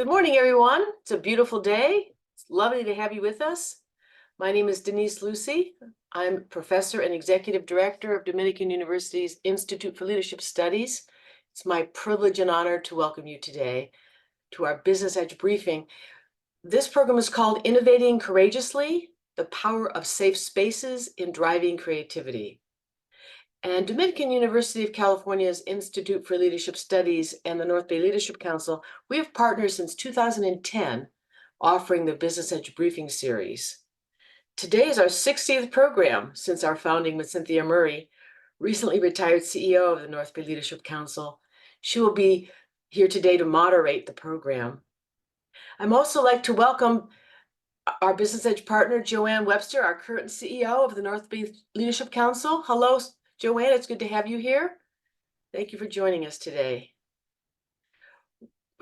Good morning, everyone. It's a beautiful day. It's lovely to have you with us. My name is Denise Lucy. I'm professor and executive director of Dominican University's Institute for Leadership Studies. It's my privilege and honor to welcome you today to our Business Edge briefing. This program is called Innovating Courageously: The Power of Safe Spaces in Driving Creativity. And Dominican University of California's Institute for Leadership Studies and the North Bay Leadership Council, we have partnered since 2010, offering the Business Edge Briefing Series. Today is our 60th program since our founding with Cynthia Murray, recently retired CEO of the North Bay Leadership Council. She will be here today to moderate the program. I'm also like to welcome our Business Edge partner, Joanne Webster, our current CEO of the North Bay Leadership Council. Hello, Joanne, it's good to have you here. Thank you for joining us today.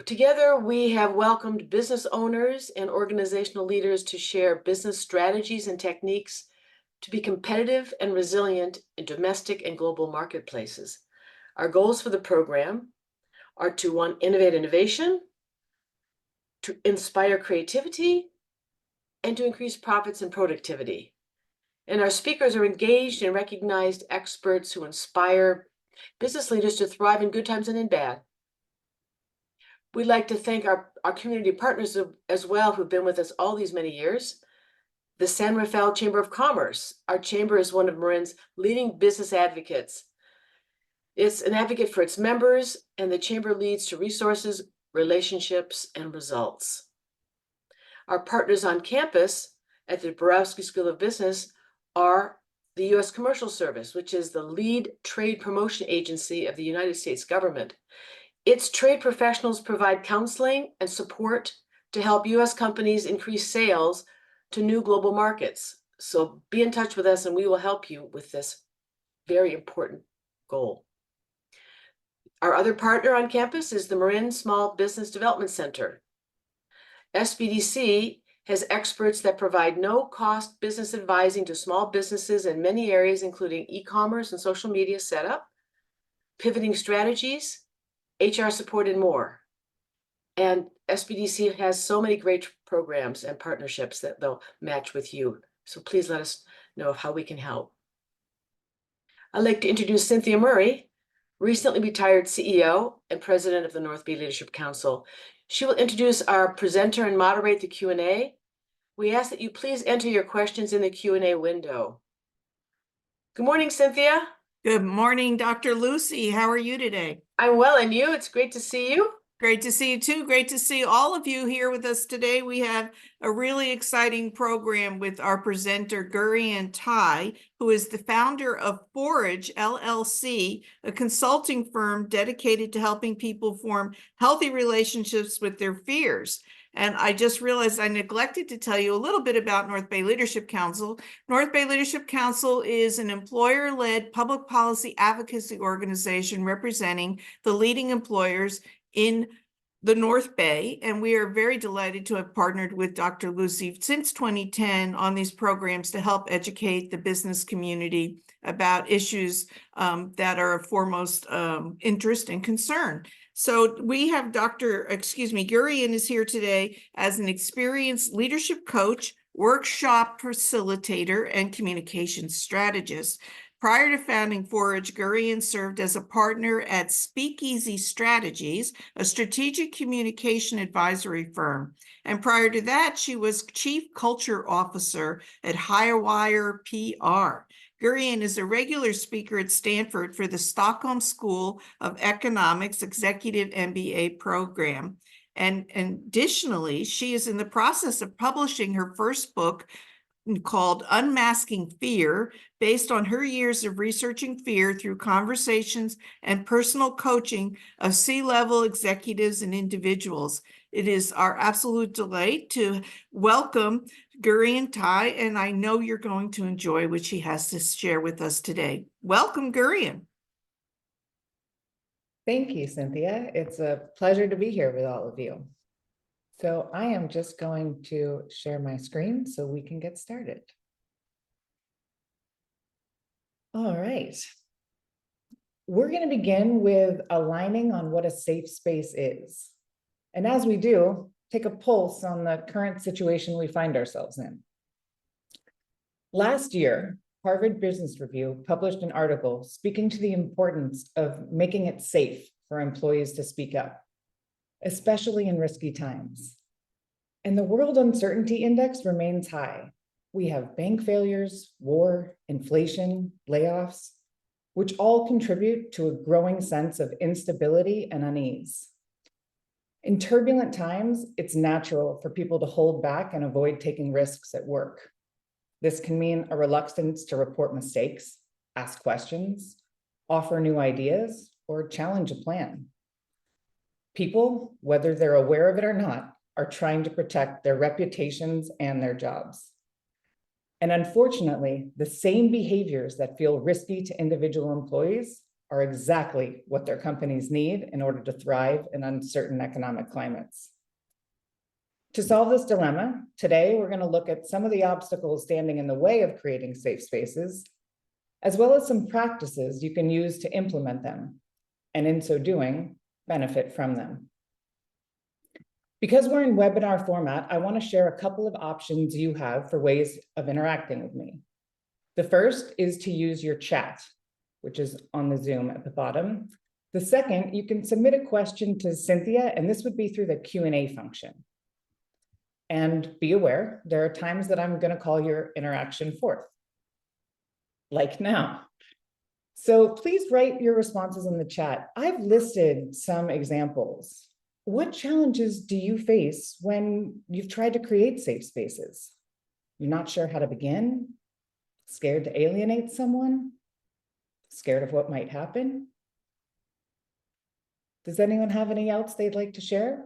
Together, we have welcomed business owners and organizational leaders to share business strategies and techniques to be competitive and resilient in domestic and global marketplaces. Our goals for the program are to, one, innovate innovation, to inspire creativity, and to increase profits and productivity. And our speakers are engaged and recognized experts who inspire business leaders to thrive in good times and in bad. We'd like to thank our community partners as well who've been with us all these many years. The San Rafael Chamber of Commerce. Our chamber is one of Marin's leading business advocates. It's an advocate for its members, and the chamber leads to resources, relationships, and results. Our partners on campus at the Borowski School of Business are the U.S. Commercial Service, which is the lead trade promotion agency of the United States government. Its trade professionals provide counseling and support to help U.S. companies increase sales to new global markets. So be in touch with us and we will help you with this very important goal. Our other partner on campus is the Marin Small Business Development Center. SBDC has experts that provide no-cost business advising to small businesses in many areas, including e-commerce and social media setup, pivoting strategies, HR support, and more. And SBDC has so many great programs and partnerships that they'll match with you. So please let us know how we can help. I'd like to introduce Cynthia Murray, recently retired CEO and president of the North Bay Leadership Council. She will introduce our presenter and moderate the Q&A. We ask that you please enter your questions in the Q&A window. Good morning, Cynthia. Good morning, Dr. Lucy. How are you today? I'm well, and you? It's great to see you. Great to see you too. Great to see all of you here with us today. We have a really exciting program with our presenter, Gurian Tai, who is the founder of Forage LLC, a consulting firm dedicated to helping people form healthy relationships with their fears. And I just realized I neglected to tell you a little bit about North Bay Leadership Council. North Bay Leadership Council is an employer-led public policy advocacy organization representing the leading employers in the North Bay, and we are very delighted to have partnered with Dr. Lucy since 2010 on these programs to help educate the business community about issues that are of foremost interest and concern. So we have Gurian is here today as an experienced leadership coach, workshop facilitator, and communications strategist. Prior to founding Forage, Gurian served as a partner at Speakeasy Strategies, a strategic communication advisory firm. And prior to that, she was Chief Culture Officer at Hirewire PR. Gurian is a regular speaker at Stanford for the Stockholm School of Economics Executive MBA program. And additionally, she is in the process of publishing her first book, called Unmasking Fear, based on her years of researching fear through conversations and personal coaching of C-level executives and individuals. It is our absolute delight to welcome Gurian Tai, and I know you're going to enjoy what she has to share with us today. Welcome, Gurian. Thank you, Cynthia. It's a pleasure to be here with all of you. So I am just going to share my screen so we can get started. All right. We're going to begin with aligning on what a safe space is. And as we do, take a pulse on the current situation we find ourselves in. Last year, Harvard Business Review published an article speaking to the importance of making it safe for employees to speak up, especially in risky times. And the World Uncertainty Index remains high. We have bank failures, war, inflation, layoffs, which all contribute to a growing sense of instability and unease. In turbulent times, it's natural for people to hold back and avoid taking risks at work. This can mean a reluctance to report mistakes, ask questions, offer new ideas, or challenge a plan. People, whether they're aware of it or not, are trying to protect their reputations and their jobs. And unfortunately, the same behaviors that feel risky to individual employees are exactly what their companies need in order to thrive in uncertain economic climates. To solve this dilemma, today we're going to look at some of the obstacles standing in the way of creating safe spaces, as well as some practices you can use to implement them, and in so doing, benefit from them. Because we're in webinar format, I want to share a couple of options you have for ways of interacting with me. The first is to use your chat, which is on the Zoom at the bottom. The second, you can submit a question to Cynthia, and this would be through the Q&A function. And be aware, there are times that I'm going to call your interaction forth, like now. So please write your responses in the chat. I've listed some examples. What challenges do you face when you've tried to create safe spaces? You're not sure how to begin? Scared to alienate someone? Scared of what might happen? Does anyone have any else they'd like to share?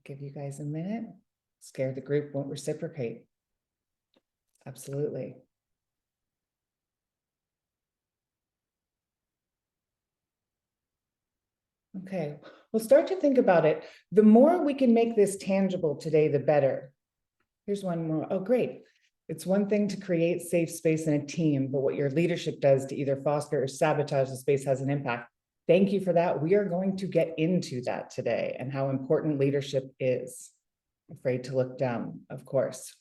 Give you guys a minute. Scared the group won't reciprocate. Absolutely. Okay, we'll start to think about it. The more we can make this tangible today, the better. Here's one more. Oh, great. It's one thing to create safe space in a team, but what your leadership does to either foster or sabotage the space has an impact. Thank you for that. We are going to get into that today and how important leadership is. Afraid to look down, of course.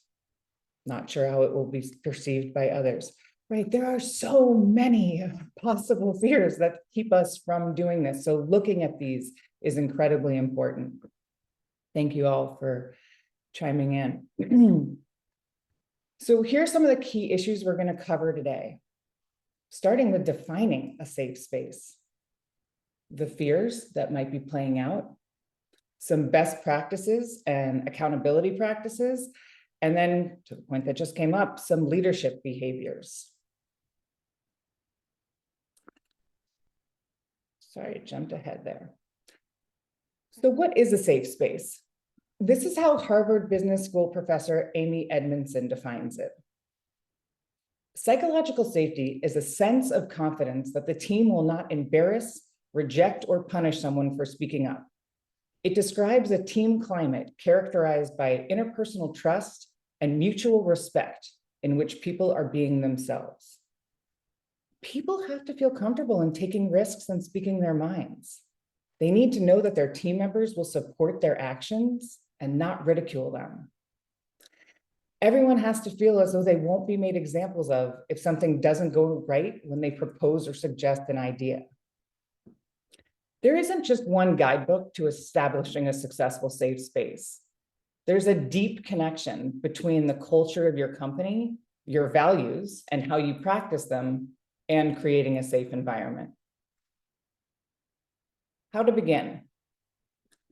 Not sure how it will be perceived by others. Right, there are so many possible fears that keep us from doing this. So looking at these is incredibly important. Thank you all for chiming in. So here's some of the key issues we're going to cover today, starting with defining a safe space, the fears that might be playing out, some best practices and accountability practices, and then to the point that just came up, some leadership behaviors. Sorry, I jumped ahead there. So what is a safe space? This is how Harvard Business School professor Amy Edmondson defines it. Psychological safety is a sense of confidence that the team will not embarrass, reject, or punish someone for speaking up. It describes a team climate characterized by interpersonal trust and mutual respect in which people are being themselves. People have to feel comfortable in taking risks and speaking their minds. They need to know that their team members will support their actions and not ridicule them. Everyone has to feel as though they won't be made examples of if something doesn't go right when they propose or suggest an idea. There isn't just one guidebook to establishing a successful safe space. There's a deep connection between the culture of your company, your values, and how you practice them, and creating a safe environment. How to begin?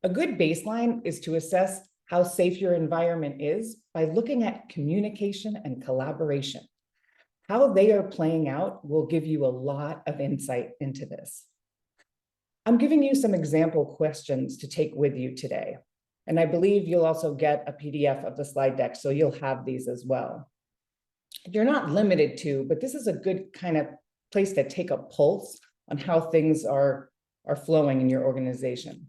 A good baseline is to assess how safe your environment is by looking at communication and collaboration. How they are playing out will give you a lot of insight into this. I'm giving you some example questions to take with you today. And I believe you'll also get a PDF of the slide deck, so you'll have these as well. You're not limited to, but this is a good kind of place to take a pulse on how things are flowing in your organization.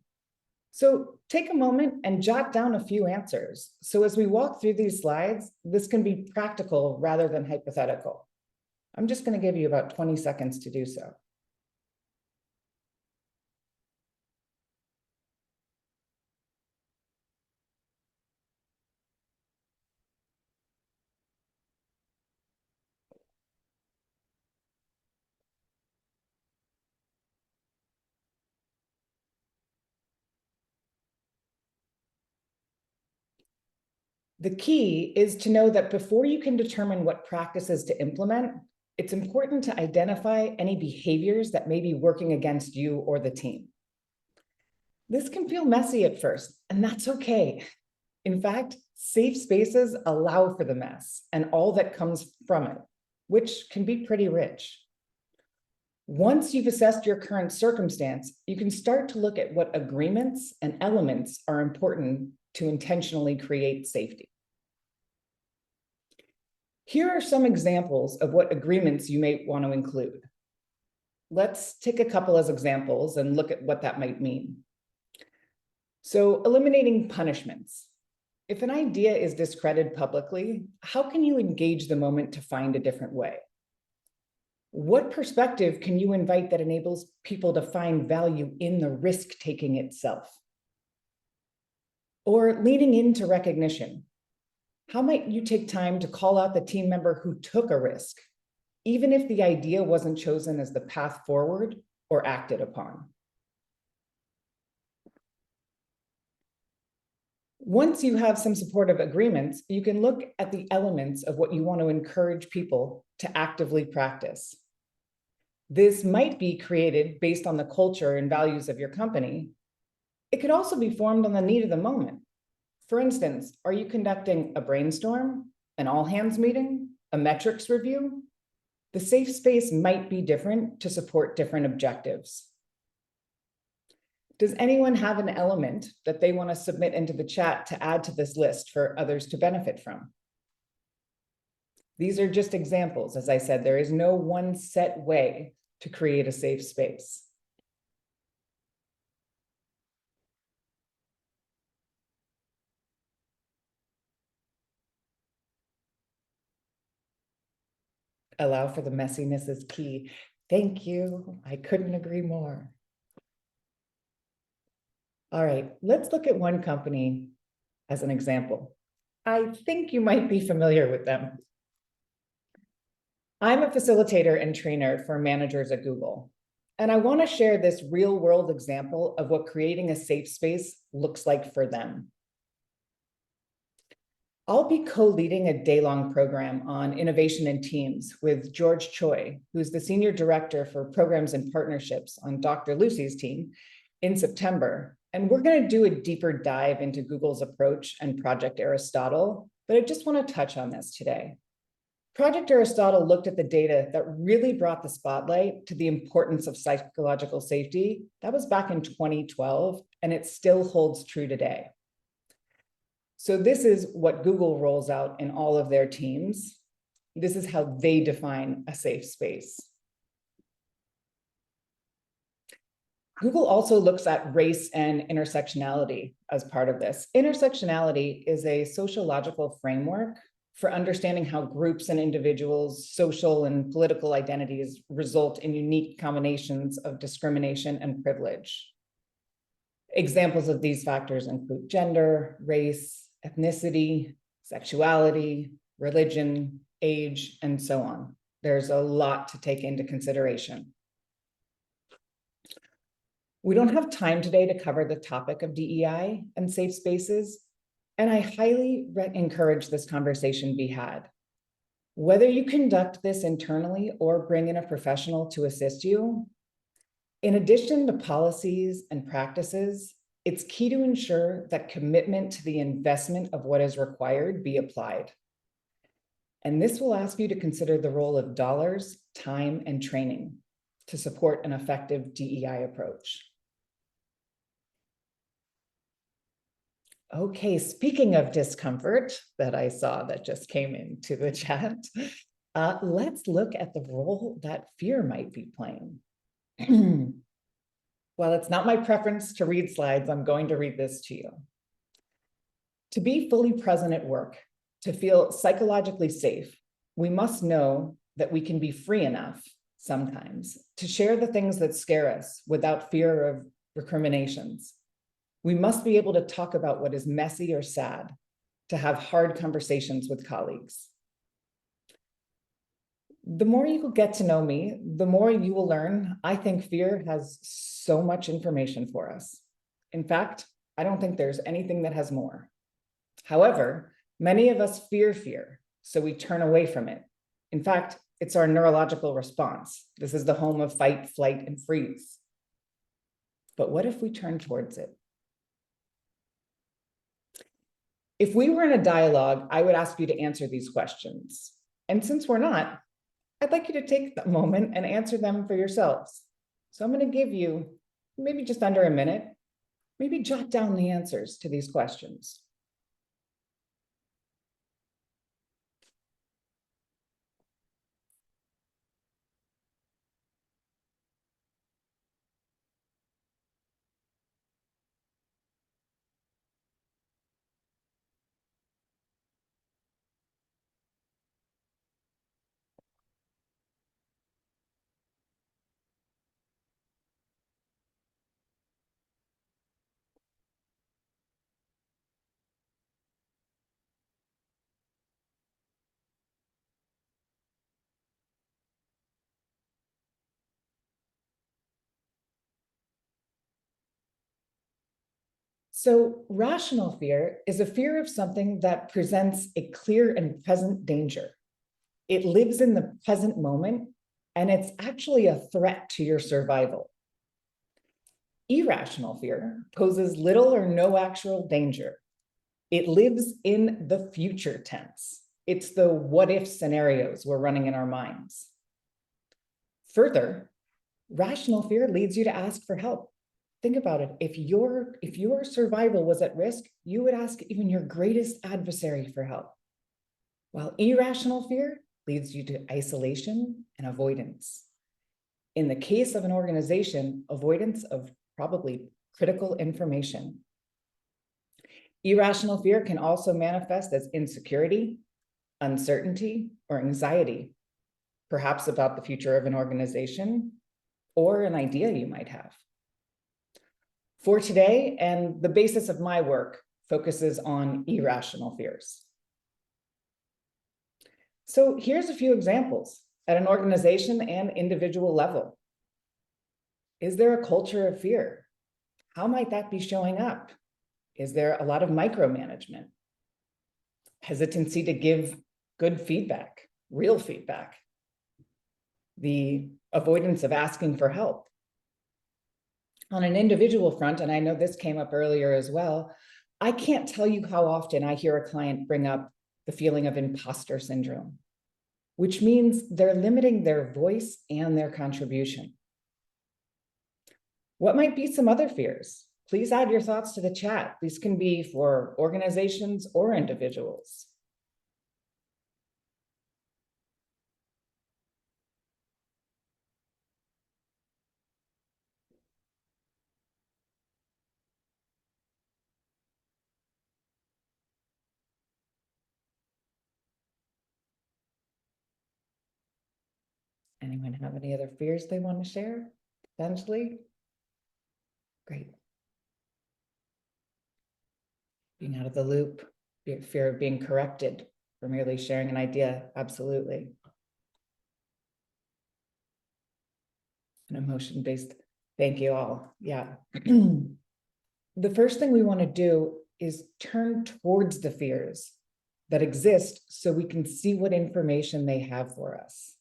So take a moment and jot down a few answers. So as we walk through these slides, this can be practical rather than hypothetical. I'm just going to give you about 20 seconds to do so. The key is to know that before you can determine what practices to implement, it's important to identify any behaviors that may be working against you or the team. This can feel messy at first, and that's okay. In fact, safe spaces allow for the mess and all that comes from it, which can be pretty rich. Once you've assessed your current circumstance, you can start to look at what agreements and elements are important to intentionally create safety. Here are some examples of what agreements you may want to include. Let's take a couple as examples and look at what that might mean. So, eliminating punishments. If an idea is discredited publicly, how can you engage the moment to find a different way? What perspective can you invite that enables people to find value in the risk-taking itself? Or leaning into recognition. How might you take time to call out the team member who took a risk, even if the idea wasn't chosen as the path forward or acted upon? Once you have some supportive agreements, you can look at the elements of what you want to encourage people to actively practice. This might be created based on the culture and values of your company. It could also be formed on the need of the moment. For instance, are you conducting a brainstorm, an all-hands meeting, a metrics review? The safe space might be different to support different objectives. Does anyone have an element that they want to submit into the chat to add to this list for others to benefit from? These are just examples. As I said, there is no one set way to create a safe space. Allow for the messiness is key. Thank you. I couldn't agree more. All right, let's look at one company as an example. I think you might be familiar with them. I'm a facilitator and trainer for managers at Google, and I want to share this real-world example of what creating a safe space looks like for them. I'll be co-leading a day-long program on innovation in teams with George Choi, who's the Senior Director for Programs and Partnerships on Dr. Lucy's team, in September. And we're going to do a deeper dive into Google's approach and Project Aristotle, but I just want to touch on this today. Project Aristotle looked at the data that really brought the spotlight to the importance of psychological safety. That was back in 2012, and it still holds true today. So this is what Google rolls out in all of their teams. This is how they define a safe space. Google also looks at race and intersectionality as part of this. Intersectionality is a sociological framework for understanding how groups and individuals' social and political identities result in unique combinations of discrimination and privilege. Examples of these factors include gender, race, ethnicity, sexuality, religion, age, and so on. There's a lot to take into consideration. We don't have time today to cover the topic of DEI and safe spaces, and I highly encourage this conversation be had. Whether you conduct this internally or bring in a professional to assist you, in addition to policies and practices, it's key to ensure that commitment to the investment of what is required be applied. And this will ask you to consider the role of dollars, time, and training to support an effective DEI approach. Okay, speaking of discomfort that I saw that just came into the chat, let's look at the role that fear might be playing. While it's not my preference to read slides, I'm going to read this to you. To be fully present at work, to feel psychologically safe, we must know that we can be free enough sometimes to share the things that scare us without fear of recriminations. We must be able to talk about what is messy or sad, to have hard conversations with colleagues. The more you will get to know me, the more you will learn. I think fear has so much information for us. In fact, I don't think there's anything that has more. However, many of us fear fear, so we turn away from it. In fact, it's our neurological response. This is the home of fight, flight, and freeze. But what if we turn towards it? If we were in a dialogue, I would ask you to answer these questions. And since we're not, I'd like you to take a moment and answer them for yourselves. So I'm going to give you maybe just under a minute. Maybe jot down the answers to these questions. So rational fear is a fear of something that presents a clear and present danger. It lives in the present moment, and it's actually a threat to your survival. Irrational fear poses little or no actual danger. It lives in the future tense. It's the what if scenarios we're running in our minds. Further, rational fear leads you to ask for help. Think about it. If your survival was at risk, you would ask even your greatest adversary for help. While irrational fear leads you to isolation and avoidance. In the case of an organization, avoidance of probably critical information. Irrational fear can also manifest as insecurity, uncertainty, or anxiety, perhaps about the future of an organization or an idea you might have. For today, and the basis of my work focuses on irrational fears. So here's a few examples at an organization and individual level. Is there a culture of fear? How might that be showing up? Is there a lot of micromanagement? Hesitancy to give good feedback, real feedback? The avoidance of asking for help? On an individual front, and I know this came up earlier as well, I can't tell you how often I hear a client bring up the feeling of imposter syndrome, which means they're limiting their voice and their contribution. What might be some other fears? Please add your thoughts to the chat. These can be for organizations or individuals. Anyone have any other fears they want to share? Potentially? Great. Being out of the loop, fear of being corrected for merely sharing an idea. Absolutely. An emotion-based, thank you all. Yeah. The first thing we want to do is turn towards the fears that exist so we can see what information they have for us.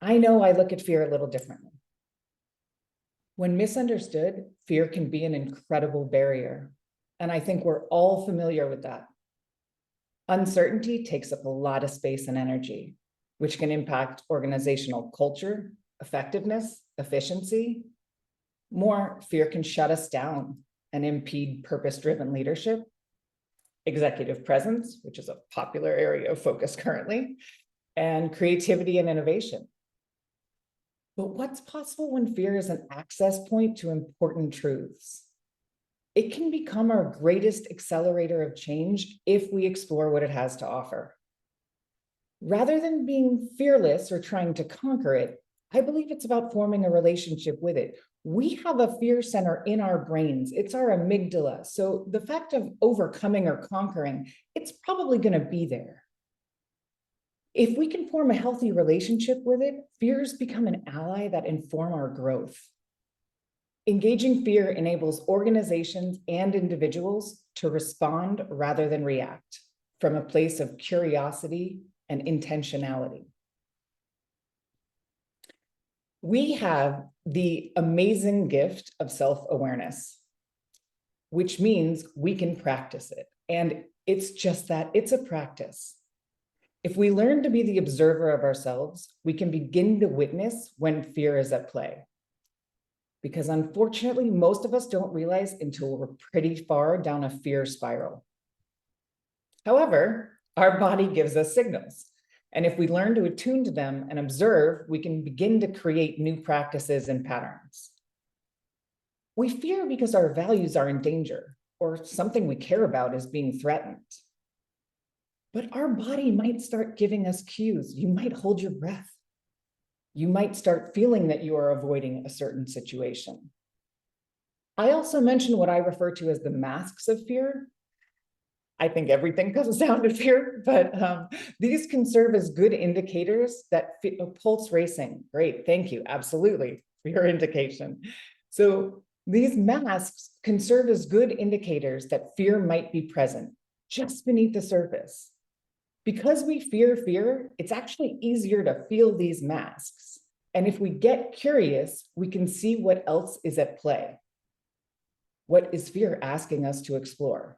I know I look at fear a little differently. When misunderstood, fear can be an incredible barrier. And I think we're all familiar with that. Uncertainty takes up a lot of space and energy, which can impact organizational culture, effectiveness, efficiency. More, fear can shut us down and impede purpose-driven leadership, executive presence, which is a popular area of focus currently, and creativity and innovation. But what's possible when fear is an access point to important truths? It can become our greatest accelerator of change if we explore what it has to offer. Rather than being fearless or trying to conquer it, I believe it's about forming a relationship with it. We have a fear center in our brains. It's our amygdala. So the fact of overcoming or conquering, it's probably going to be there. If we can form a healthy relationship with it, fears become an ally that inform our growth. Engaging fear enables organizations and individuals to respond rather than react from a place of curiosity and intentionality. We have the amazing gift of self-awareness, which means we can practice it. And it's just that, it's a practice. If we learn to be the observer of ourselves, we can begin to witness when fear is at play. Because unfortunately, most of us don't realize until we're pretty far down a fear spiral. However, our body gives us signals. And if we learn to attune to them and observe, we can begin to create new practices and patterns. We fear because our values are in danger, or something we care about is being threatened. But our body might start giving us cues. You might hold your breath. You might start feeling that you are avoiding a certain situation. I also mentioned what I refer to as the masks of fear. I think everything comes down to fear, but these can serve as good indicators that pulse racing. Great, thank you, absolutely, fear indication. So these masks can serve as good indicators that fear might be present just beneath the surface. Because we fear fear, it's actually easier to feel these masks. And if we get curious, we can see what else is at play. What is fear asking us to explore?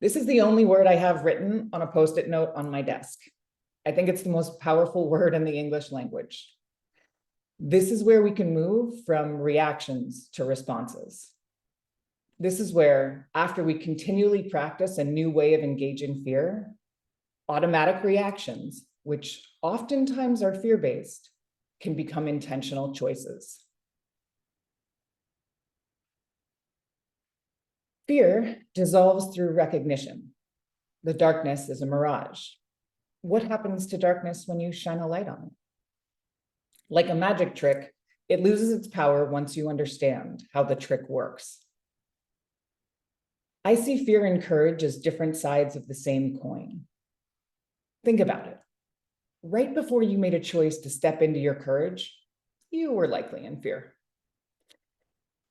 This is the only word I have written on a Post-it note on my desk. I think it's the most powerful word in the English language. This is where we can move from reactions to responses. This is where, after we continually practice a new way of engaging fear, automatic reactions, which oftentimes are fear-based, can become intentional choices. Fear dissolves through recognition. The darkness is a mirage. What happens to darkness when you shine a light on it? Like a magic trick, it loses its power once you understand how the trick works. I see fear and courage as different sides of the same coin. Think about it. Right before you made a choice to step into your courage, you were likely in fear.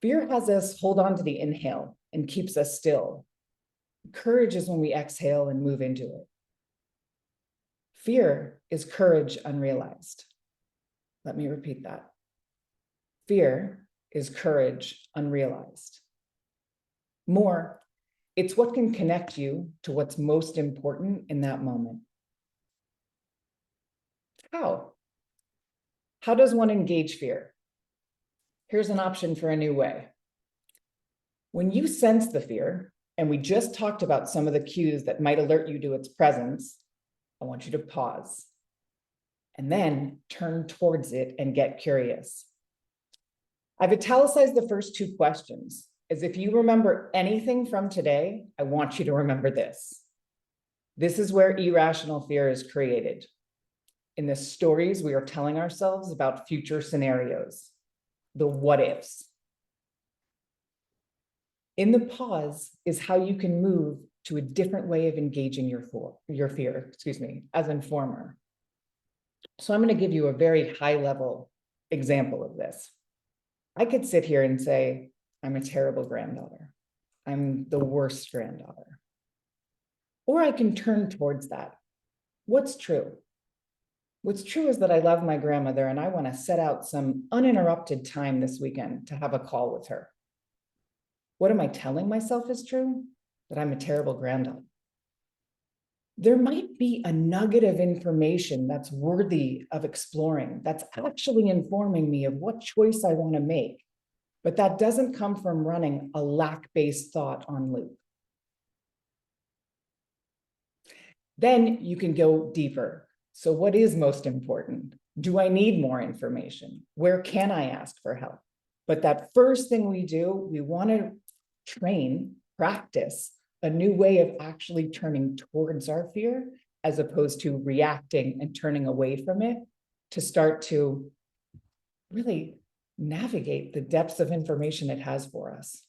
Fear has us hold on to the inhale and keeps us still. Courage is when we exhale and move into it. Fear is courage unrealized. Let me repeat that. Fear is courage unrealized. More, it's what can connect you to what's most important in that moment. How? How does one engage fear? Here's an option for a new way. When you sense the fear, and we just talked about some of the cues that might alert you to its presence, I want you to pause and then turn towards it and get curious. I've italicized the first two questions, as if you remember anything from today, I want you to remember this. This is where irrational fear is created. In the stories we are telling ourselves about future scenarios, the what ifs. In the pause is how you can move to a different way of engaging your fear, as informer. So I'm going to give you a very high level example of this. I could sit here and say, I'm a terrible granddaughter. I'm the worst granddaughter. Or I can turn towards that. What's true? What's true is that I love my grandmother and I want to set out some uninterrupted time this weekend to have a call with her. What am I telling myself is true? That I'm a terrible granddaughter. There might be a nugget of information that's worthy of exploring, that's actually informing me of what choice I want to make, but that doesn't come from running a lack-based thought on loop. Then you can go deeper. So what is most important? Do I need more information? Where can I ask for help? But that first thing we do, we want to train, practice a new way of actually turning towards our fear as opposed to reacting and turning away from it, to start to really navigate the depths of information it has for us.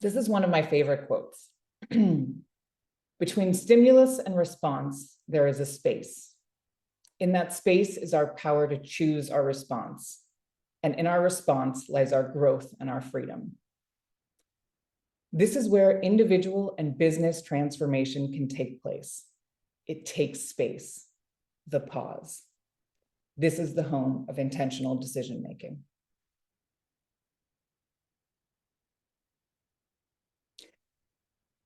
This is one of my favorite quotes. Between stimulus and response, there is a space. In that space is our power to choose our response. And in our response lies our growth and our freedom. This is where individual and business transformation can take place. It takes space, the pause. This is the home of intentional decision-making.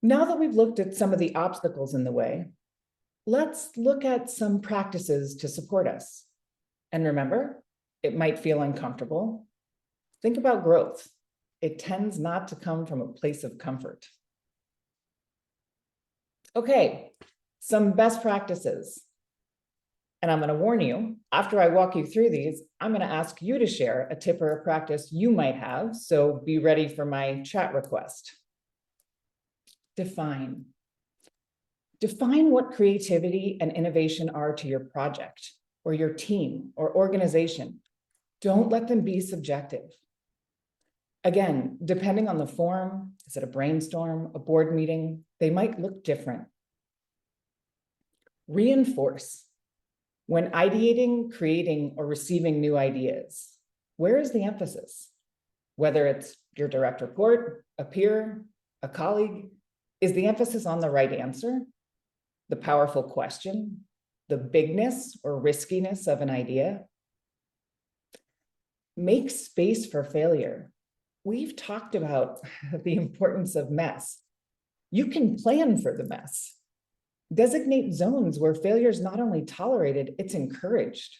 Now that we've looked at some of the obstacles in the way, let's look at some practices to support us. And remember, it might feel uncomfortable. Think about growth. It tends not to come from a place of comfort. Okay, some best practices. And I'm going to warn you, after I walk you through these, I'm going to ask you to share a tip or a practice you might have. So be ready for my chat request. Define. Define what creativity and innovation are to your project or your team or organization. Don't let them be subjective. Again, depending on the form, is it a brainstorm, a board meeting? They might look different. Reinforce. When ideating, creating, or receiving new ideas, where is the emphasis? Whether it's your direct report, a peer, a colleague, is the emphasis on the right answer, the powerful question, the bigness or riskiness of an idea? Make space for failure. We've talked about the importance of mess. You can plan for the mess. Designate zones where failure is not only tolerated, it's encouraged.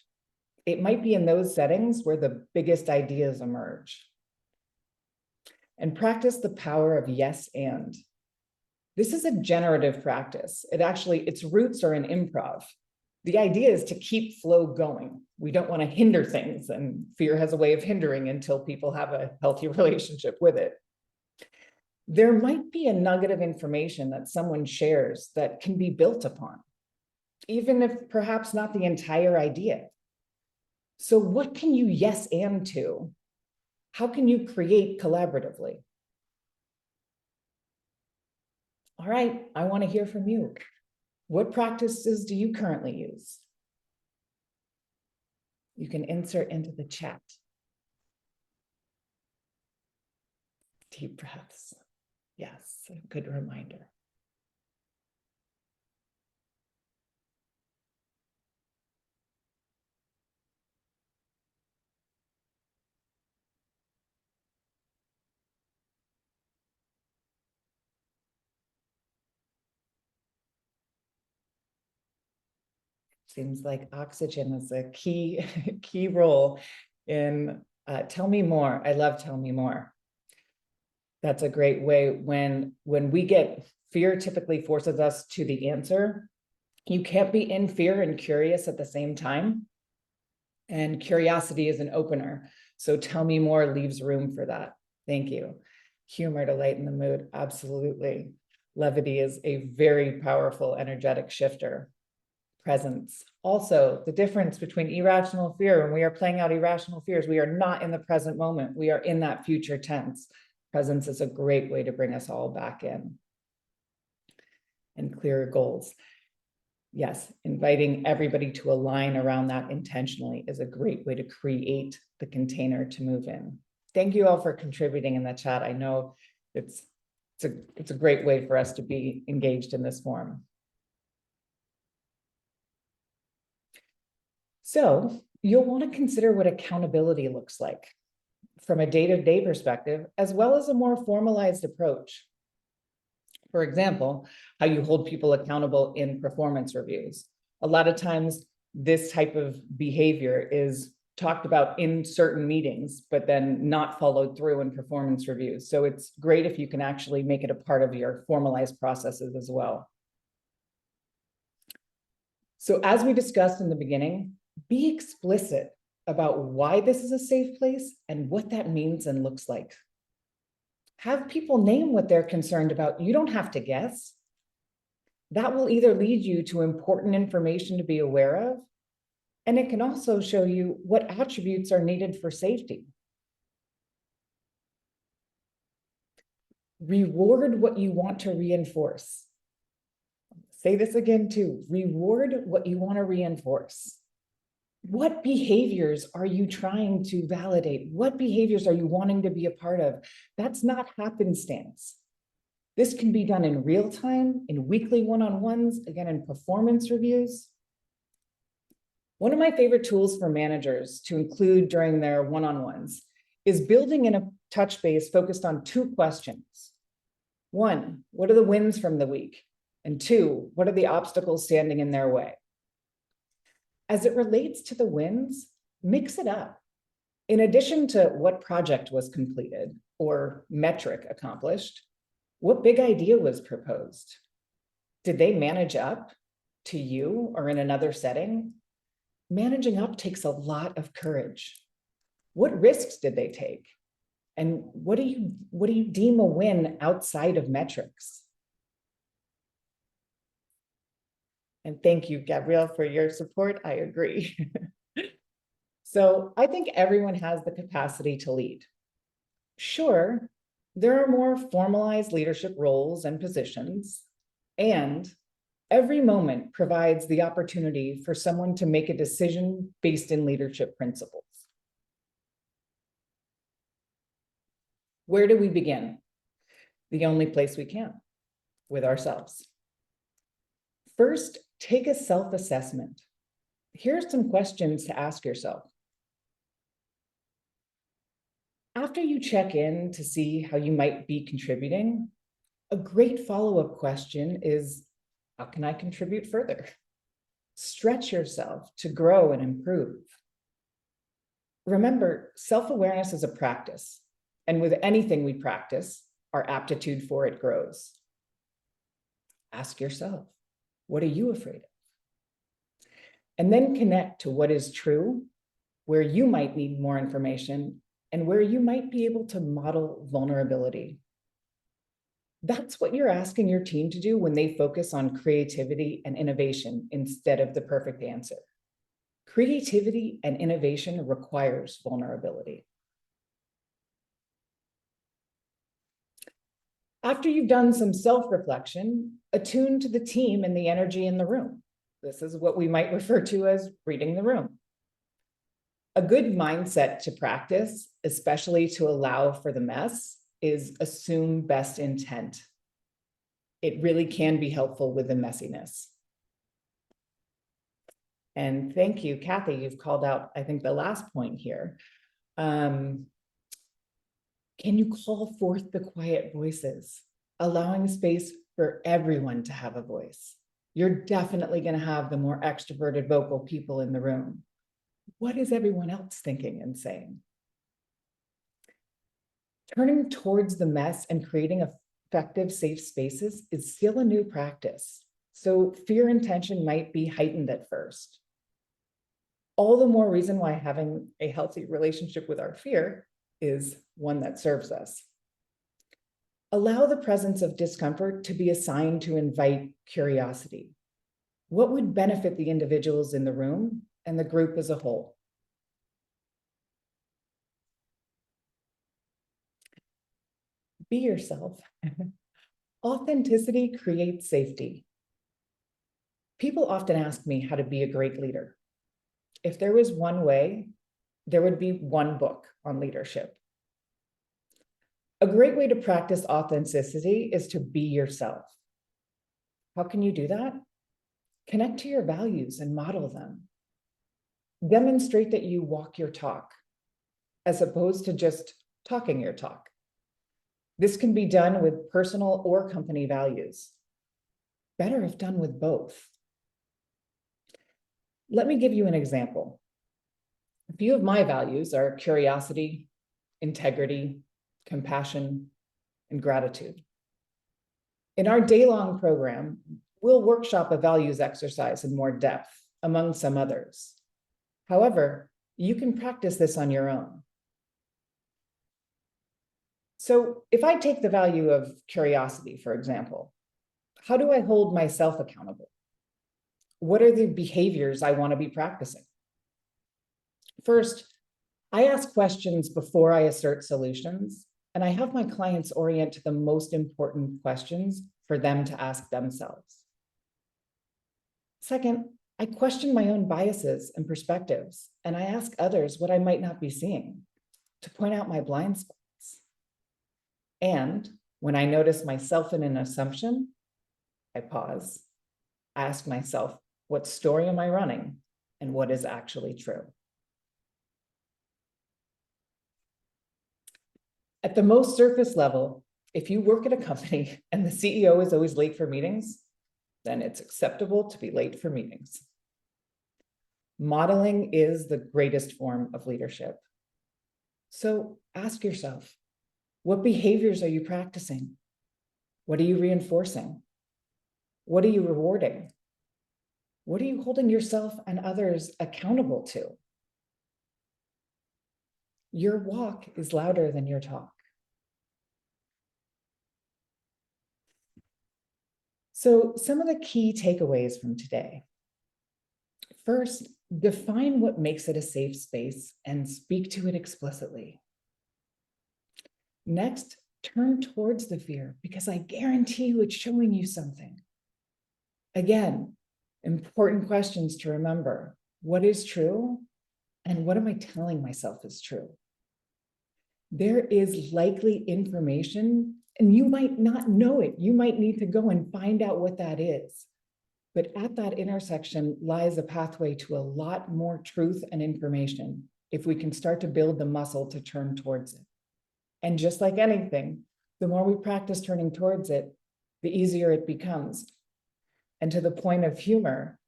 It might be in those settings where the biggest ideas emerge. And practice the power of yes and. This is a generative practice. Its roots are in improv. The idea is to keep flow going. We don't want to hinder things, and fear has a way of hindering until people have a healthy relationship with it. There might be a nugget of information that someone shares that can be built upon, even if perhaps not the entire idea. So what can you yes and to? How can you create collaboratively? All right, I want to hear from you. What practices do you currently use? You can insert into the chat. Deep breaths. Yes, a good reminder. Seems like oxygen is a key role in tell me more. I love tell me more. That's a great way. When we get fear, typically forces us to the answer. You can't be in fear and curious at the same time. And curiosity is an opener. So tell me more leaves room for that. Thank you. Humor to lighten the mood. Absolutely. Levity is a very powerful, energetic shifter. Presence. Also, the difference between irrational fear, when we are playing out irrational fears, we are not in the present moment. We are in that future tense. Presence is a great way to bring us all back in. And clearer goals. Yes, inviting everybody to align around that intentionally is a great way to create the container to move in. Thank you all for contributing in the chat. I know it's a great way for us to be engaged in this forum. So you'll want to consider what accountability looks like from a day-to-day perspective, as well as a more formalized approach. For example, how you hold people accountable in performance reviews. A lot of times this type of behavior is talked about in certain meetings, but then not followed through in performance reviews. So it's great if you can actually make it a part of your formalized processes as well. So as we discussed in the beginning, be explicit about why this is a safe place and what that means and looks like. Have people name what they're concerned about. You don't have to guess. That will either lead you to important information to be aware of, and it can also show you what attributes are needed for safety. Reward what you want to reinforce. Say this again too, reward what you want to reinforce. What behaviors are you trying to validate? What behaviors are you wanting to be a part of? That's not happenstance. This can be done in real time, in weekly one-on-ones, again, in performance reviews. One of my favorite tools for managers to include during their one-on-ones is building in a touch base focused on 2 questions. 1, what are the wins from the week? And 2, what are the obstacles standing in their way? As it relates to the wins, mix it up. In addition to what project was completed or metric accomplished, what big idea was proposed? Did they manage up to you or in another setting? Managing up takes a lot of courage. What risks did they take? And what do you deem a win outside of metrics? And thank you, Gabrielle, for your support. I agree. So I think everyone has the capacity to lead. Sure, there are more formalized leadership roles and positions, and every moment provides the opportunity for someone to make a decision based in leadership principles. Where do we begin? The only place we can, with ourselves. First, take a self-assessment. Here are some questions to ask yourself. After you check in to see how you might be contributing, a great follow-up question is, how can I contribute further? Stretch yourself to grow and improve. Remember, self-awareness is a practice, and with anything we practice, our aptitude for it grows. Ask yourself, what are you afraid of? And then connect to what is true, where you might need more information, and where you might be able to model vulnerability. That's what you're asking your team to do when they focus on creativity and innovation instead of the perfect answer. Creativity and innovation requires vulnerability. After you've done some self-reflection, attune to the team and the energy in the room. This is what we might refer to as reading the room. A good mindset to practice, especially to allow for the mess, is assume best intent. It really can be helpful with the messiness. And thank you, Kathy, you've called out, I think, the last point here. Can you call forth the quiet voices, allowing space for everyone to have a voice? You're definitely going to have the more extroverted vocal people in the room. What is everyone else thinking and saying? Turning towards the mess and creating effective, safe spaces is still a new practice. So fear and tension might be heightened at first. All the more reason why having a healthy relationship with our fear is one that serves us. Allow the presence of discomfort to be a sign to invite curiosity. What would benefit the individuals in the room and the group as a whole? Be yourself. Authenticity creates safety. People often ask me how to be a great leader. If there was one way, there would be one book on leadership. A great way to practice authenticity is to be yourself. How can you do that? Connect to your values and model them. Demonstrate that you walk your talk, as opposed to just talking your talk. This can be done with personal or company values. Better if done with both. Let me give you an example. A few of my values are curiosity, integrity, compassion, and gratitude. In our day-long program, we'll workshop a values exercise in more depth, among some others. However, you can practice this on your own. So if I take the value of curiosity, for example, How do I hold myself accountable? What are the behaviors I want to be practicing? First, I ask questions before I assert solutions, and I have my clients orient to the most important questions for them to ask themselves. Second, I question my own biases and perspectives, and I ask others what I might not be seeing to point out my blind spots. And when I notice myself in an assumption, I pause, ask myself, what story am I running and what is actually true? At the most surface level, if you work at a company and the CEO is always late for meetings, then it's acceptable to be late for meetings. Modeling is the greatest form of leadership. So ask yourself, what behaviors are you practicing? What are you reinforcing? What are you rewarding? What are you holding yourself and others accountable to? Your walk is louder than your talk. So some of the key takeaways from today. First, define what makes it a safe space and speak to it explicitly. Next, turn towards the fear because I guarantee you it's showing you something. Again, important questions to remember. What is true? And what am I telling myself is true? There is likely information, and you might not know it. You might need to go and find out what that is. But at that intersection lies a pathway to a lot more truth and information if we can start to build the muscle to turn towards it. And just like anything, the more we practice turning towards it, the easier it becomes. And to the point of humor,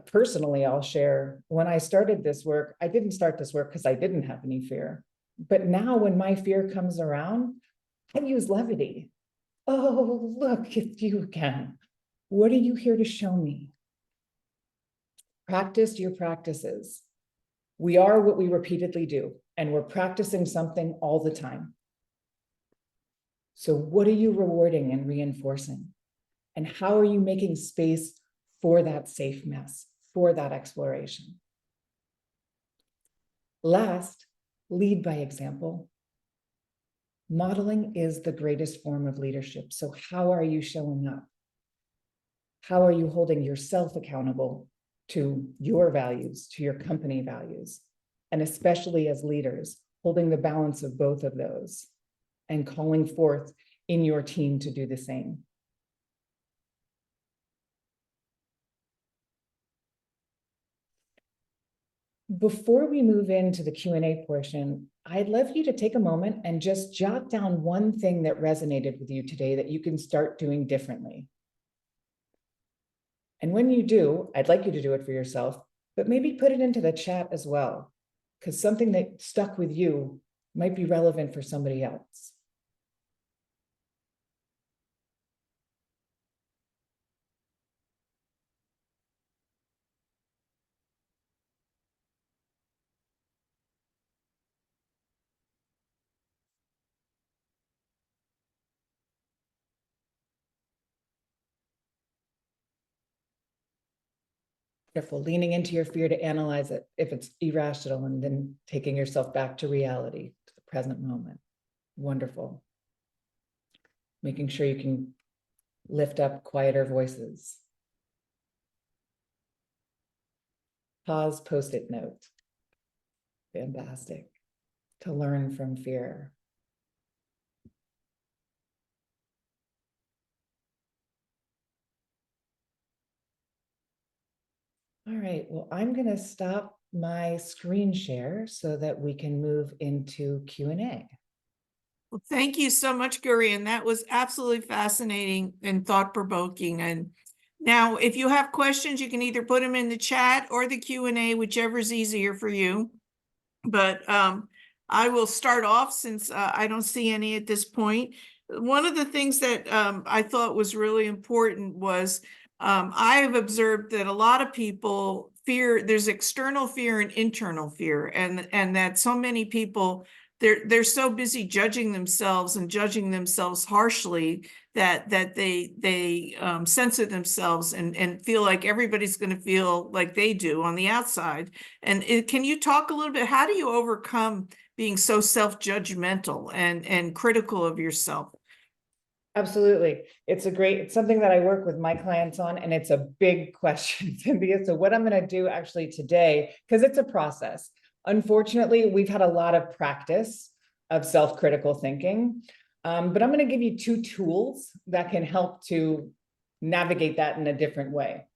personally, I'll share, when I started this work, I didn't start this work because I didn't have any fear. But now when my fear comes around, I use levity. Oh, look at you again. What are you here to show me? Practice your practices. We are what we repeatedly do, and we're practicing something all the time. So what are you rewarding and reinforcing? And how are you making space for that safe mess, for that exploration? Last, lead by example. Modeling is the greatest form of leadership. So how are you showing up? How are you holding yourself accountable to your values, to your company values? And especially as leaders, holding the balance of both of those and calling forth in your team to do the same. Before we move into the Q&A portion, I'd love you to take a moment and just jot down one thing that resonated with you today that you can start doing differently. And when you do, I'd like you to do it for yourself, but maybe put it into the chat as well, because something that stuck with you might be relevant for somebody else. Careful, leaning into your fear to analyze it if it's irrational, and then taking yourself back to reality, to the present moment. Wonderful. Making sure you can lift up quieter voices. Pause, post-it note. Fantastic. To learn from fear. All right, well, I'm going to stop my screen share so that we can move into Q&A. Well, thank you so much, Gurian. That was absolutely fascinating and thought-provoking. And now, if you have questions, you can either put them in the chat or the Q&A, whichever is easier for you. But I will start off since I don't see any at this point. One of the things that I thought was really important was I have observed that a lot of people fear, there's external fear and internal fear, and that so many people they're so busy judging themselves and judging themselves harshly that they censor themselves and feel like everybody's going to feel like they do on the outside. And can you talk a little bit, how do you overcome being so self-judgmental and critical of yourself? Absolutely. It's something that I work with my clients on, and it's a big question, Cynthia. So what I'm going to do actually today, because it's a process. Unfortunately, we've had a lot of practice of self-critical thinking, but I'm going to give you 2 tools that can help to navigate that in a different way.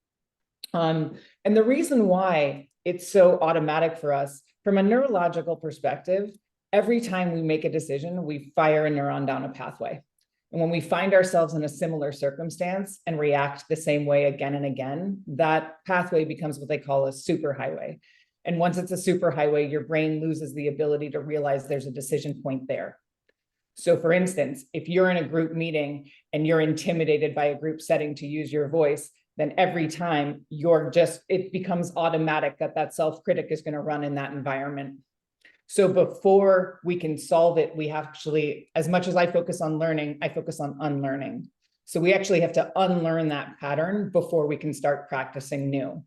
And the reason why it's so automatic for us, from a neurological perspective, every time we make a decision, we fire a neuron down a pathway. And when we find ourselves in a similar circumstance and react the same way again and again, that pathway becomes what they call a superhighway. And once it's a superhighway, your brain loses the ability to realize there's a decision point there. So for instance, if you're in a group meeting and you're intimidated by a group setting to use your voice, then every time it becomes automatic that self-critic is going to run in that environment. So before we can solve it, we actually, as much as I focus on learning, I focus on unlearning. So we actually have to unlearn that pattern before we can start practicing new.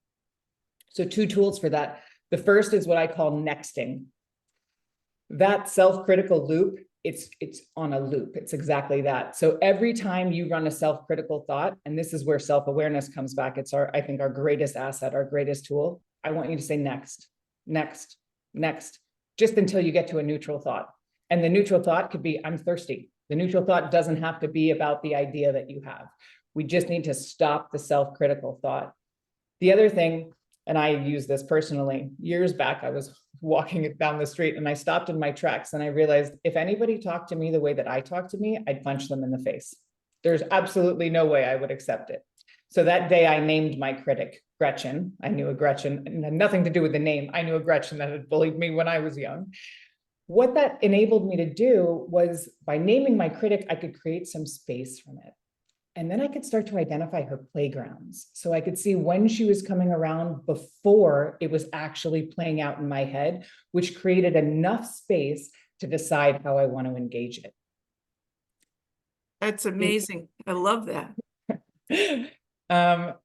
So 2 tools for that. The first is what I call nexting. That self-critical loop, it's on a loop. It's exactly that. So every time you run a self-critical thought, and this is where self-awareness comes back, it's I think our greatest asset, our greatest tool. I want you to say next, next, next, just until you get to a neutral thought. And the neutral thought could be, I'm thirsty. The neutral thought doesn't have to be about the idea that you have. We just need to stop the self-critical thought. The other thing, and I use this personally, years back, I was walking down the street and I stopped in my tracks and I realized if anybody talked to me the way that I talk to me, I'd punch them in the face. There's absolutely no way I would accept it. So that day I named my critic Gretchen. I knew a Gretchen, and had nothing to do with the name. I knew a Gretchen that had bullied me when I was young. What that enabled me to do was, by naming my critic, I could create some space from it. And then I could start to identify her playgrounds. So I could see when she was coming around before it was actually playing out in my head, which created enough space to decide how I want to engage it. That's amazing. I love that.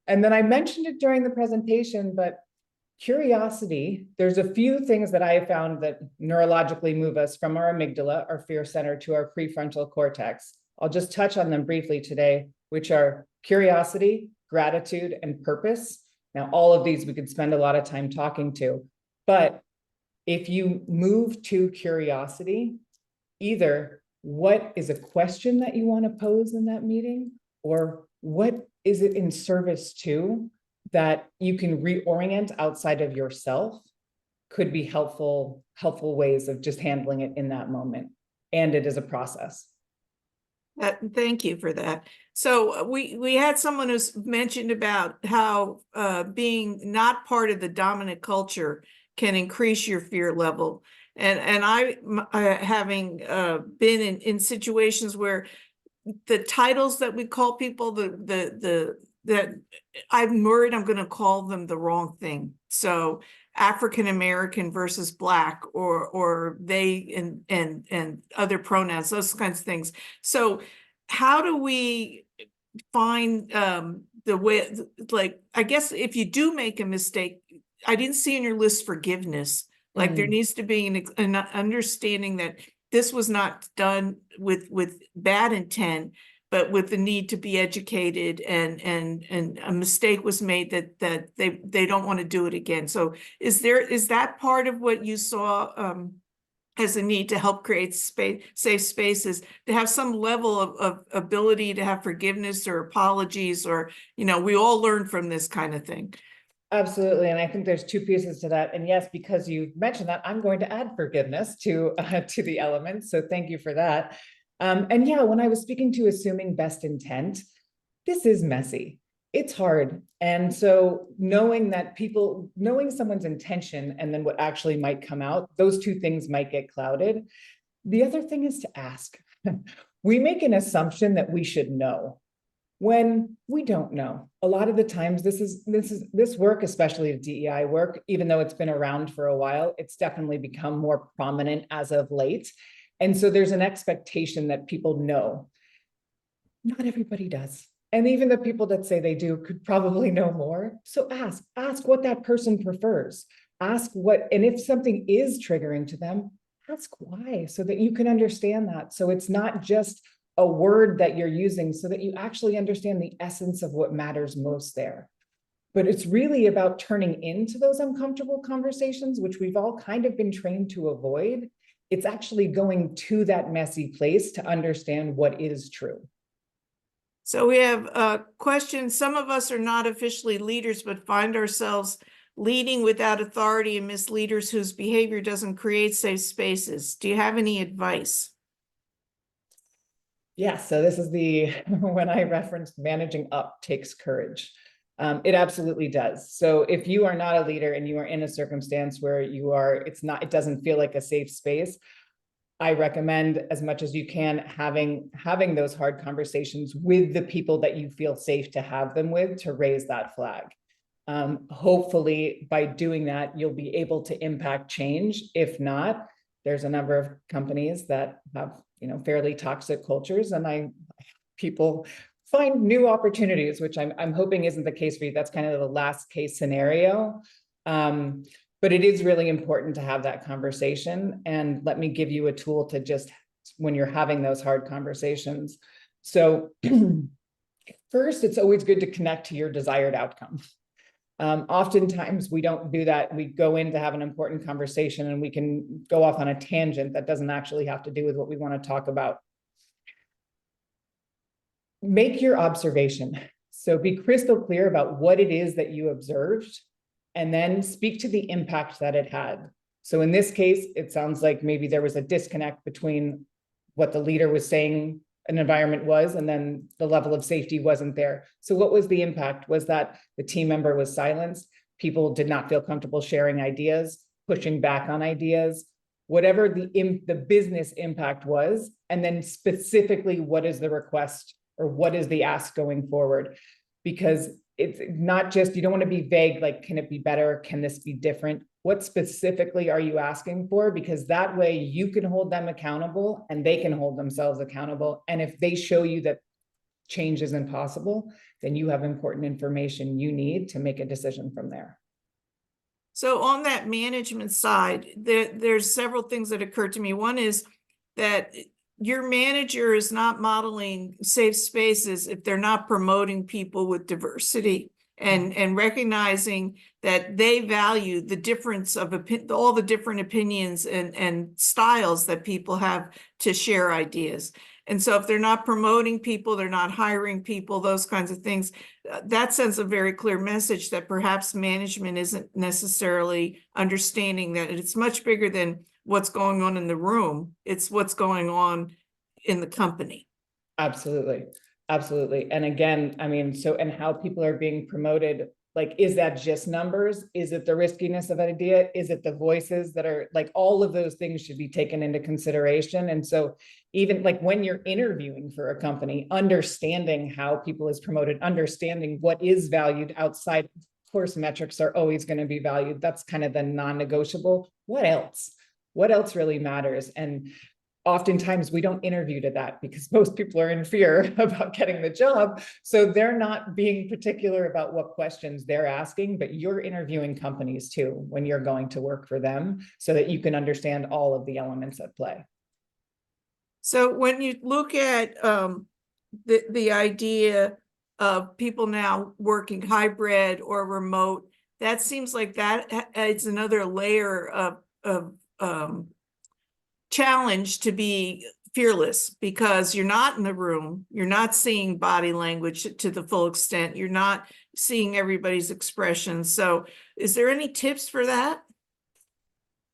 And then I mentioned it during the presentation, but curiosity, there's a few things that I have found that neurologically move us from our amygdala, our fear center, to our prefrontal cortex. I'll just touch on them briefly today, which are curiosity, gratitude, and purpose. Now, all of these we could spend a lot of time talking to, but if you move to curiosity, either what is a question that you want to pose in that meeting, or what is it in service to that you can reorient outside of yourself, could be helpful ways of just handling it in that moment. And it is a process. Thank you for that. So we had someone who's mentioned about how being not part of the dominant culture can increase your fear level. And I having been in situations where the titles that we call people, that I'm worried I'm going to call them the wrong thing. So African American versus Black, or they and other pronouns, those kinds of things. So how do we find the way, like, I guess if you do make a mistake, I didn't see in your list forgiveness. Like there needs to be an understanding that this was not done with bad intent, but with the need to be educated, and a mistake was made that they don't want to do it again. So is that part of what you saw as a need to help create safe spaces, to have some level of ability to have forgiveness or apologies, or, we all learn from this kind of thing? Absolutely. And I think there's 2 pieces to that. And yes, because you mentioned that, I'm going to add forgiveness to the elements. So thank you for that. And yeah, when I was speaking to assuming best intent, this is messy. It's hard. And so knowing someone's intention and then what actually might come out, those 2 things might get clouded. The other thing is to ask. We make an assumption that we should know. when we don't know. A lot of the times this work, especially the DEI work, even though it's been around for a while, it's definitely become more prominent as of late. And so there's an expectation that people know. Not everybody does. And even the people that say they do could probably know more. So ask what that person prefers. Ask what, and if something is triggering to them, ask why, so that you can understand that. So it's not just a word that you're using, so that you actually understand the essence of what matters most there. But it's really about turning into those uncomfortable conversations, which we've all kind of been trained to avoid. It's actually going to that messy place to understand what is true. So we have a question. Some of us are not officially leaders, but find ourselves leading without authority and miss leaders whose behavior doesn't create safe spaces. Do you have any advice? Yeah, so this is when I referenced managing up takes courage. It absolutely does. So if you are not a leader and you are in a circumstance where it doesn't feel like a safe space, I recommend, as much as you can, having those hard conversations with the people that you feel safe to have them with, to raise that flag. Hopefully by doing that, you'll be able to impact change. If not, there's a number of companies that have, fairly toxic cultures, and people find new opportunities, which I'm hoping isn't the case for you. That's kind of the last case scenario. But it is really important to have that conversation. And let me give you a tool to just, when you're having those hard conversations. So first, it's always good to connect to your desired outcome. Oftentimes we don't do that. We go in to have an important conversation and we can go off on a tangent that doesn't actually have to do with what we want to talk about. Make your observation. So be crystal clear about what it is that you observed, and then speak to the impact that it had. So in this case, it sounds like maybe there was a disconnect between what the leader was saying an environment was, and then the level of safety wasn't there. So what was the impact? Was that the team member was silenced? People did not feel comfortable sharing ideas, pushing back on ideas, whatever the business impact was. And then specifically, what is the request or what is the ask going forward? Because it's not just, you don't want to be vague, like, can it be better? Can this be different? What specifically are you asking for? Because that way you can hold them accountable and they can hold themselves accountable. And if they show you that change isn't possible, then you have important information you need to make a decision from there. So on that management side, there's several things that occurred to me. One is that your manager is not modeling safe spaces if they're not promoting people with diversity and recognizing that they value the difference of all the different opinions and styles that people have to share ideas. And so if they're not promoting people, they're not hiring people, those kinds of things, that sends a very clear message that perhaps management isn't necessarily understanding that it's much bigger than what's going on in the room. It's what's going on in the company. Absolutely. Absolutely. And again, I mean, and how people are being promoted, like, is that just numbers? Is it the riskiness of an idea? Is it the voices that are, like, all of those things should be taken into consideration. And so even like when you're interviewing for a company, understanding how people is promoted, understanding what is valued outside, of course, metrics are always going to be valued. That's kind of the non-negotiable. What else? What else really matters? And oftentimes we don't interview to that because most people are in fear about getting the job. So they're not being particular about what questions they're asking, but you're interviewing companies too when you're going to work for them so that you can understand all of the elements at play. So when you look at the idea of people now working hybrid or remote, that seems like that adds another layer of challenge to be fearless, because you're not in the room, you're not seeing body language to the full extent, you're not seeing everybody's expressions. So is there any tips for that?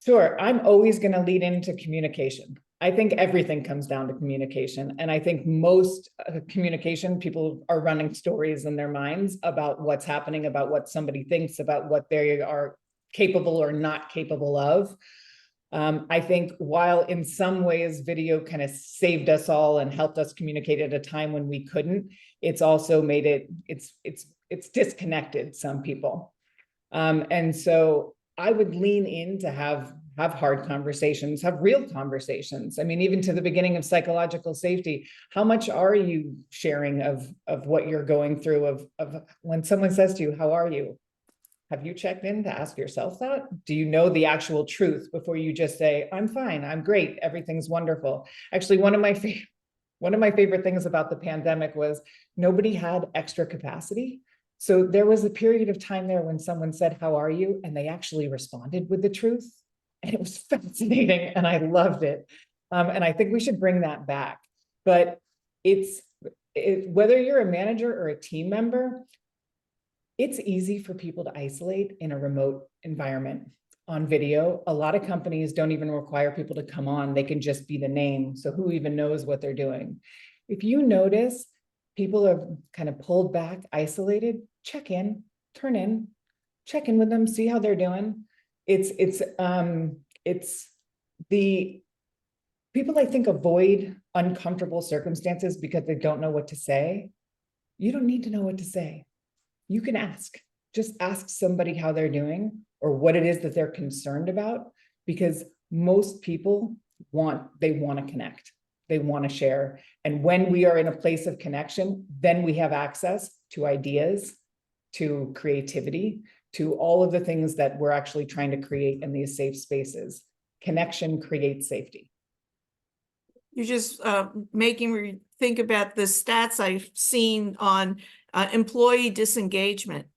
Sure. I'm always going to lead into communication. I think everything comes down to communication. And I think most communication, people are running stories in their minds about what's happening, about what somebody thinks, about what they are capable or not capable of. I think while in some ways video kind of saved us all and helped us communicate at a time when we couldn't, it's also made it's disconnected some people. And so I would lean in to have hard conversations, have real conversations. I mean, even to the beginning of psychological safety, how much are you sharing of what you're going through, of when someone says to you, how are you? Have you checked in to ask yourself that? Do you know the actual truth before you just say, I'm fine, I'm great, everything's wonderful? Actually, one of my favorite things about the pandemic was nobody had extra capacity. So there was a period of time there when someone said, how are you? And they actually responded with the truth. And it was fascinating and I loved it. And I think we should bring that back. But whether you're a manager or a team member, it's easy for people to isolate in a remote environment on video. A lot of companies don't even require people to come on. They can just be the name. So who even knows what they're doing? If you notice people are kind of pulled back, isolated, check in, turn in, check in with them, see how they're doing. It's the people I think avoid uncomfortable circumstances because they don't know what to say. You don't need to know what to say. You can ask, just ask somebody how they're doing or what it is that they're concerned about, because most people want to connect. They want to share. And when we are in a place of connection, then we have access to ideas, to creativity, to all of the things that we're actually trying to create in these safe spaces. Connection creates safety. You're just making me think about the stats I've seen on employee disengagement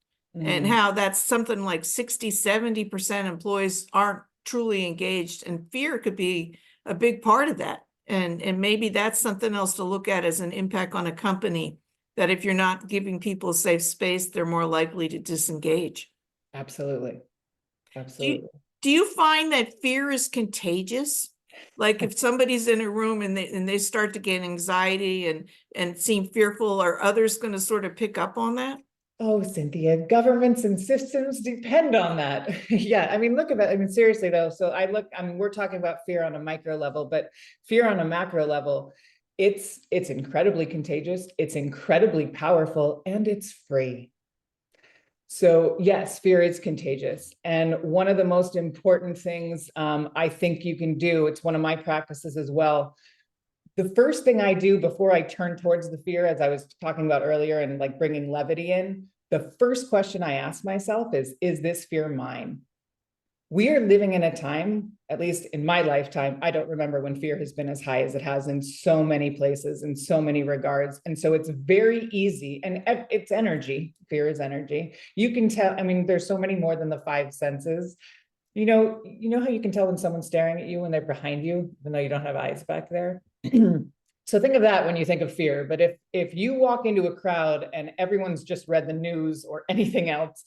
and how that's something like 60–70% employees aren't truly engaged, and fear could be a big part of that. And maybe that's something else to look at as an impact on a company, that if you're not giving people a safe space, they're more likely to disengage. Absolutely. Absolutely. Do you find that fear is contagious? Like if somebody's in a room and they start to get anxiety and seem fearful, are others going to sort of pick up on that? Oh, Cynthia, governments and systems depend on that. Yeah, I mean, look at that. I mean, seriously though. So I mean, we're talking about fear on a micro level, but fear on a macro level, it's incredibly contagious, it's incredibly powerful, and it's free. So yes, fear is contagious. And one of the most important things I think you can do, it's one of my practices as well. The first thing I do before I turn towards the fear, as I was talking about earlier, and like bringing levity in, the first question I ask myself is this fear mine? We are living in a time, at least in my lifetime, I don't remember when fear has been as high as it has in so many places, in so many regards. And so it's very easy, and it's energy. Fear is energy. You can tell, I mean, there's so many more than the 5 senses. You know how you can tell when someone's staring at you when they're behind you, even though you don't have eyes back there? So think of that when you think of fear. But if you walk into a crowd and everyone's just read the news or anything else,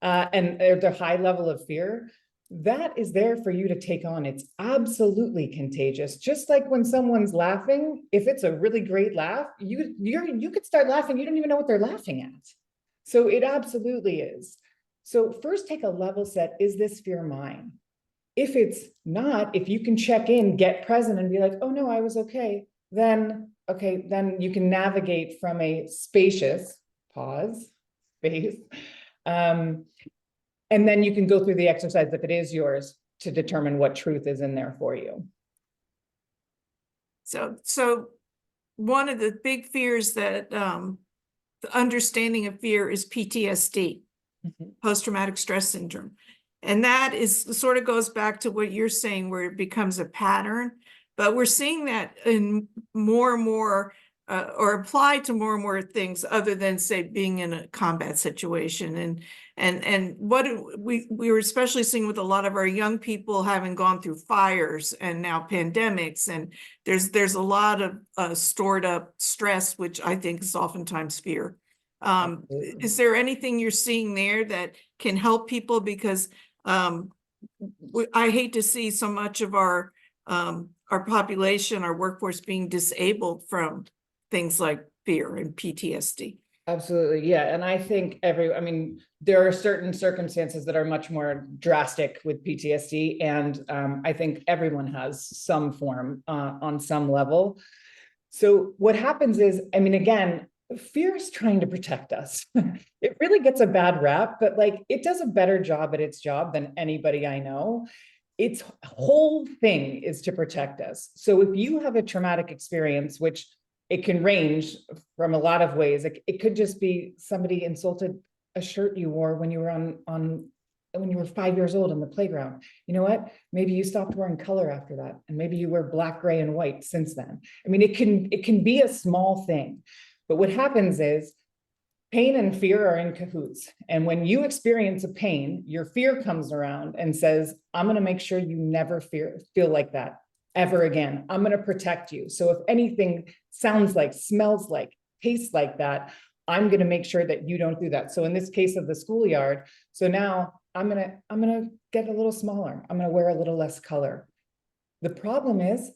and there's a high level of fear, that is there for you to take on. It's absolutely contagious. Just like when someone's laughing, if it's a really great laugh, you could start laughing. You don't even know what they're laughing at. So it absolutely is. So first take a level set. Is this fear mine? If it's not, if you can check in, get present and be like, oh no, I was okay. Then you can navigate from a spacious pause space. And then you can go through the exercise, if it is yours, to determine what truth is in there for you. So one of the big fears that the understanding of fear is PTSD, post-traumatic stress syndrome. And that is sort of goes back to what you're saying, where it becomes a pattern. But we're seeing that in more and more or applied to more and more things other than, say, being in a combat situation. And what we were especially seeing with a lot of our young people having gone through fires and now pandemics, and there's a lot of stored up stress, which I think is oftentimes fear. Is there anything you're seeing there that can help people? Because I hate to see so much of our population, our workforce being disabled from things like fear and PTSD. Absolutely, yeah, and I think I mean, there are certain circumstances that are much more drastic with PTSD, and I think everyone has some form on some level. So what happens is, I mean, again, fear is trying to protect us. It really gets a bad rap, but like it does a better job at its job than anybody I know. Its whole thing is to protect us. So if you have a traumatic experience, which it can range from a lot of ways, it could just be somebody insulted a shirt you wore when you were on when you were 5 years old in the playground. You know what? Maybe you stopped wearing color after that, and maybe you wear black, gray, and white since then. I mean, it can be a small thing, but what happens is pain and fear are in cahoots. And when you experience a pain, your fear comes around and says, I'm going to make sure you never feel like that ever again. I'm going to protect you. So if anything sounds like, smells like, tastes like that, I'm going to make sure that you don't do that. So in this case of the schoolyard, so now I'm going to get a little smaller. I'm going to wear a little less color. The problem is,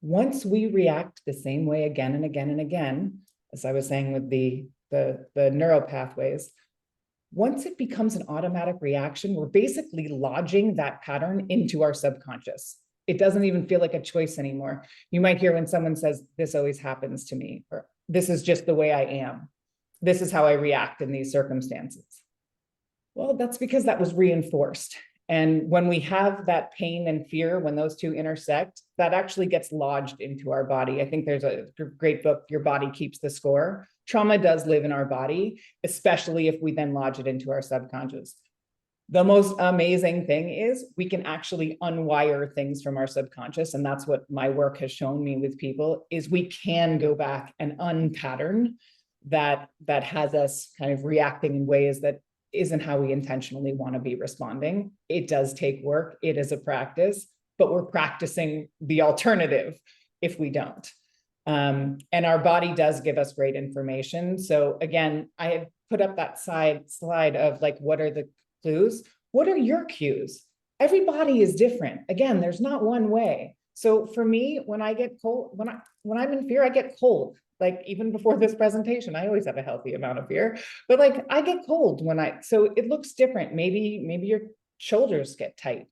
once we react the same way again and again and again, as I was saying with the neural pathways, once it becomes an automatic reaction, we're basically lodging that pattern into our subconscious. It doesn't even feel like a choice anymore. You might hear when someone says, this always happens to me, or this is just the way I am. This is how I react in these circumstances. Well, that's because that was reinforced. And when we have that pain and fear, when those two intersect, that actually gets lodged into our body. I think there's a great book, Your Body Keeps the Score. Trauma does live in our body, especially if we then lodge it into our subconscious. The most amazing thing is we can actually unwire things from our subconscious. And that's what my work has shown me with people, is we can go back and unpattern that has us kind of reacting in ways that isn't how we intentionally want to be responding. It does take work. It is a practice, but we're practicing the alternative if we don't. And our body does give us great information. So again, I had put up that slide of like, what are the clues? What are your cues? Everybody is different. Again, there's not one way. So for me, when I get cold, when I'm in fear, I get cold. Like even before this presentation, I always have a healthy amount of fear, but like I get cold so it looks different. Maybe your shoulders get tight.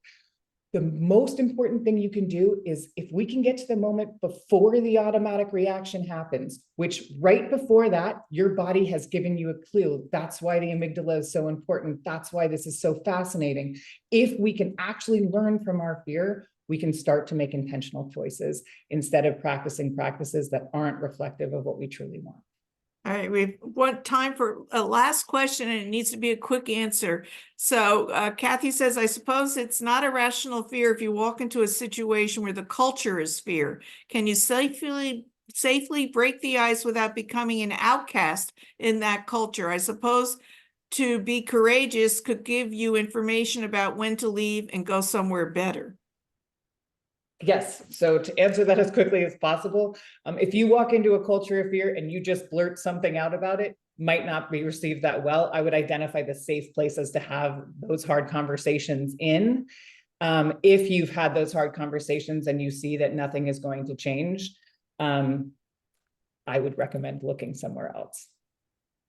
The most important thing you can do is if we can get to the moment before the automatic reaction happens, which right before that, your body has given you a clue. That's why the amygdala is so important. That's why this is so fascinating. If we can actually learn from our fear, we can start to make intentional choices instead of practicing practices that aren't reflective of what we truly want. All right, we've got time for a last question, and it needs to be a quick answer. So Kathy says, I suppose it's not a rational fear if you walk into a situation where the culture is fear. Can you safely break the ice without becoming an outcast in that culture? I suppose to be courageous could give you information about when to leave and go somewhere better. Yes. So to answer that as quickly as possible, if you walk into a culture of fear and you just blurt something out about it, might not be received that well. I would identify the safe places to have those hard conversations in. If you've had those hard conversations and you see that nothing is going to change, I would recommend looking somewhere else.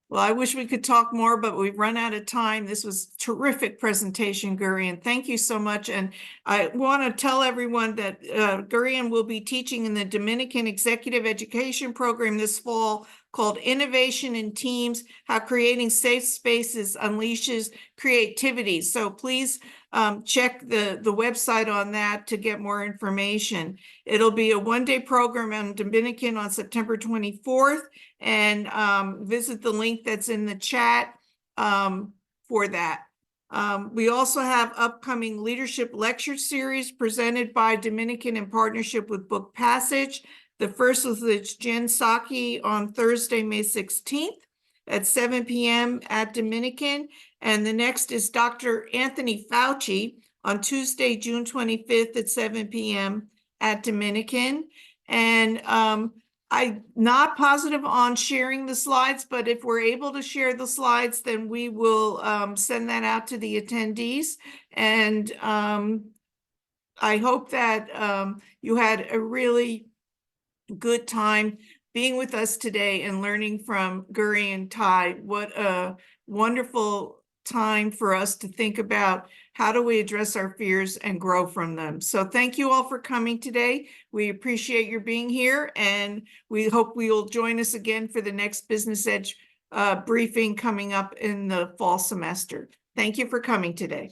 Well, I wish we could talk more, but we've run out of time. This was a terrific presentation, Gurian. Thank you so much. And I want to tell everyone that Gurian will be teaching in the Dominican Executive Education Program this fall called Innovation in Teams, How Creating Safe Spaces Unleashes Creativity. So please check the website on that to get more information. It'll be a one-day program in Dominican on September 24th. And visit the link that's in the chat for that. We also have upcoming leadership lecture series presented by Dominican in partnership with Book Passage. The first was with Jen Psaki on Thursday, May 16th at 7 p.m. at Dominican. And the next is Dr. Anthony Fauci on Tuesday, June 25th at 7 p.m. at Dominican. And I'm not positive on sharing the slides, but if we're able to share the slides, then we will send that out to the attendees. And I hope that you had a really good time being with us today and learning from Guri and Ty. What a wonderful time for us to think about how do we address our fears and grow from them. So thank you all for coming today. We appreciate your being here, and we hope we will join us again for the next Business Edge briefing coming up in the fall semester. Thank you for coming today.